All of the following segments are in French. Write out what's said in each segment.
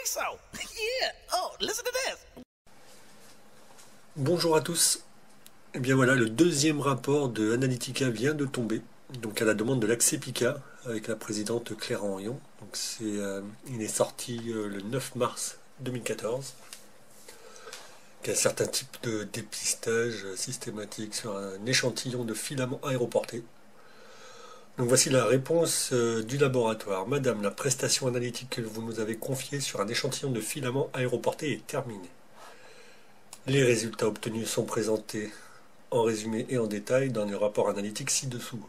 so. Yeah. Oh, listen to this. Bonjour à tous. Eh bien voilà, le deuxième rapport de Analytica vient de tomber, donc à la demande de l'Axepica, avec la présidente Claire Henrion. Donc il est sorti le 9 mars 2014. Il y a certains types de dépistage systématique sur un échantillon de filaments aéroportés. Donc voici la réponse du laboratoire. Madame, la prestation analytique que vous nous avez confiée sur un échantillon de filaments aéroportés est terminée. Les résultats obtenus sont présentés en résumé et en détail dans le rapport analytique ci-dessous.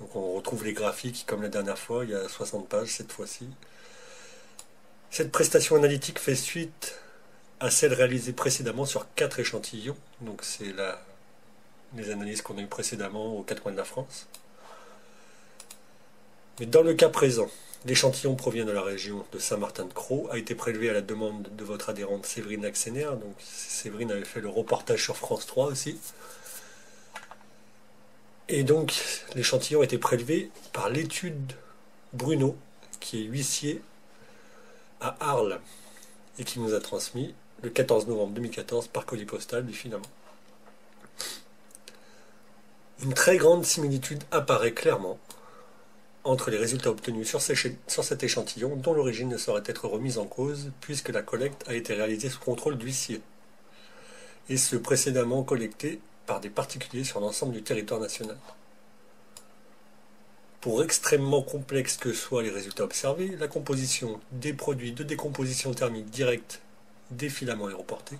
Donc on retrouve les graphiques comme la dernière fois, il y a 60 pages cette fois-ci. Cette prestation analytique fait suite à celle réalisée précédemment sur 4 échantillons. Donc c'est les analyses qu'on a eues précédemment aux 4 coins de la France. Mais dans le cas présent, l'échantillon provient de la région de Saint-Martin-de-Crau, a été prélevé à la demande de votre adhérente Séverine Axener. Donc Séverine avait fait le reportage sur France 3 aussi. Et donc l'échantillon a été prélevé par l'étude Bruno, qui est huissier à Arles, et qui nous a transmis le 14 novembre 2014 par colis postal du filament. Une très grande similitude apparaît clairement entre les résultats obtenus sur cet échantillon, dont l'origine ne saurait être remise en cause, puisque la collecte a été réalisée sous contrôle d'huissier, et ce précédemment collecté par des particuliers sur l'ensemble du territoire national. Pour extrêmement complexes que soient les résultats observés, la composition des produits de décomposition thermique directe des filaments aéroportés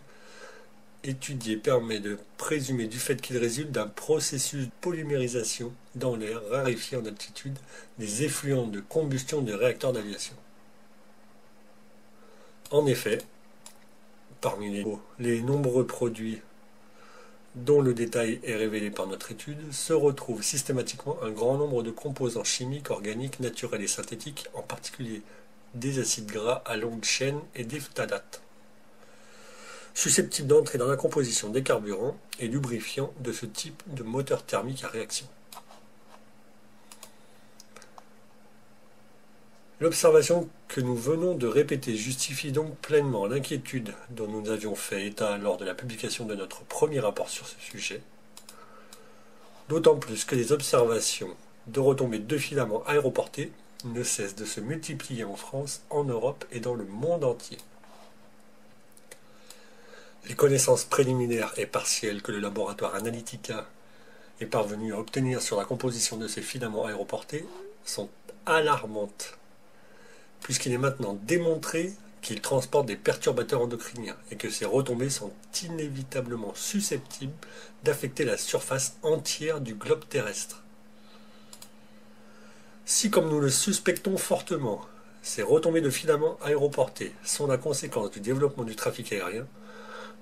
étudié permet de présumer du fait qu'il résulte d'un processus de polymérisation dans l'air raréfié en altitude des effluents de combustion de réacteurs d'aviation. En effet, parmi les nombreux produits dont le détail est révélé par notre étude, se retrouve systématiquement un grand nombre de composants chimiques, organiques, naturels et synthétiques, en particulier des acides gras à longue chaîne et des phtalates, susceptibles d'entrer dans la composition des carburants et lubrifiants de ce type de moteur thermique à réaction. L'observation que nous venons de répéter justifie donc pleinement l'inquiétude dont nous avions fait état lors de la publication de notre premier rapport sur ce sujet, d'autant plus que les observations de retombées de filaments aéroportés ne cessent de se multiplier en France, en Europe et dans le monde entier. Les connaissances préliminaires et partielles que le laboratoire Analytica est parvenu à obtenir sur la composition de ces filaments aéroportés sont alarmantes, puisqu'il est maintenant démontré qu'ils transportent des perturbateurs endocriniens et que ces retombées sont inévitablement susceptibles d'affecter la surface entière du globe terrestre. Si, comme nous le suspectons fortement, ces retombées de filaments aéroportés sont la conséquence du développement du trafic aérien,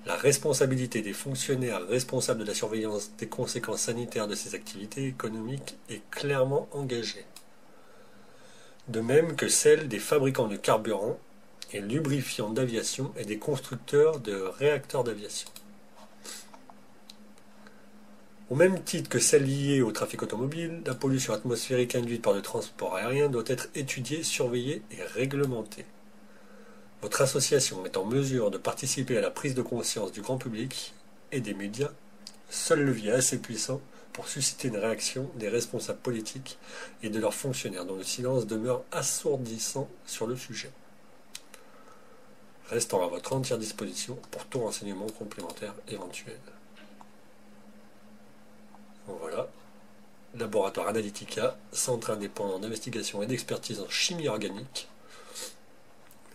la responsabilité des fonctionnaires responsables de la surveillance des conséquences sanitaires de ces activités économiques est clairement engagée. De même que celle des fabricants de carburants et lubrifiants d'aviation et des constructeurs de réacteurs d'aviation. Au même titre que celle liée au trafic automobile, la pollution atmosphérique induite par le transport aérien doit être étudiée, surveillée et réglementée. Votre association est en mesure de participer à la prise de conscience du grand public et des médias, seul levier assez puissant pour susciter une réaction des responsables politiques et de leurs fonctionnaires dont le silence demeure assourdissant sur le sujet. Restant à votre entière disposition pour tout renseignement complémentaire éventuel. Donc voilà, laboratoire Analytica, centre indépendant d'investigation et d'expertise en chimie organique.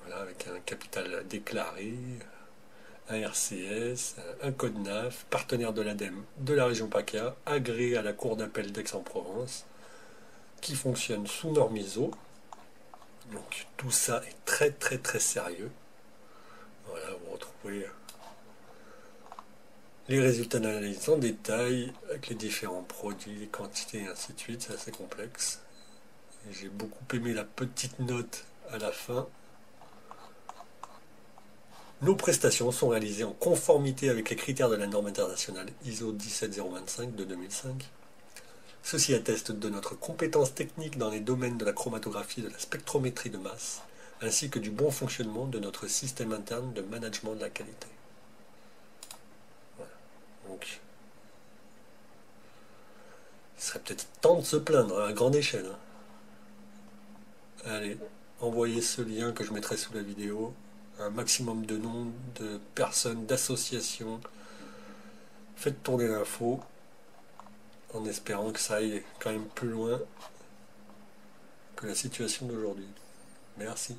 Voilà, avec un capital déclaré, un RCS, un code NAF, partenaire de l'ADEME de la région PACA, agréé à la Cour d'appel d'Aix-en-Provence, qui fonctionne sous norme ISO. Donc tout ça est très très très sérieux. Voilà, vous retrouvez les résultats d'analyse en détail, avec les différents produits, les quantités et ainsi de suite, c'est assez complexe. J'ai beaucoup aimé la petite note à la fin. Nos prestations sont réalisées en conformité avec les critères de la norme internationale ISO 17025 de 2005. Ceci atteste de notre compétence technique dans les domaines de la chromatographie et de la spectrométrie de masse, ainsi que du bon fonctionnement de notre système interne de management de la qualité. Voilà. Donc, il serait peut-être temps de se plaindre à grande échelle. Allez, envoyez ce lien que je mettrai sous la vidéo, un maximum de noms, de personnes, d'associations. Faites tourner l'info en espérant que ça aille quand même plus loin que la situation d'aujourd'hui. Merci.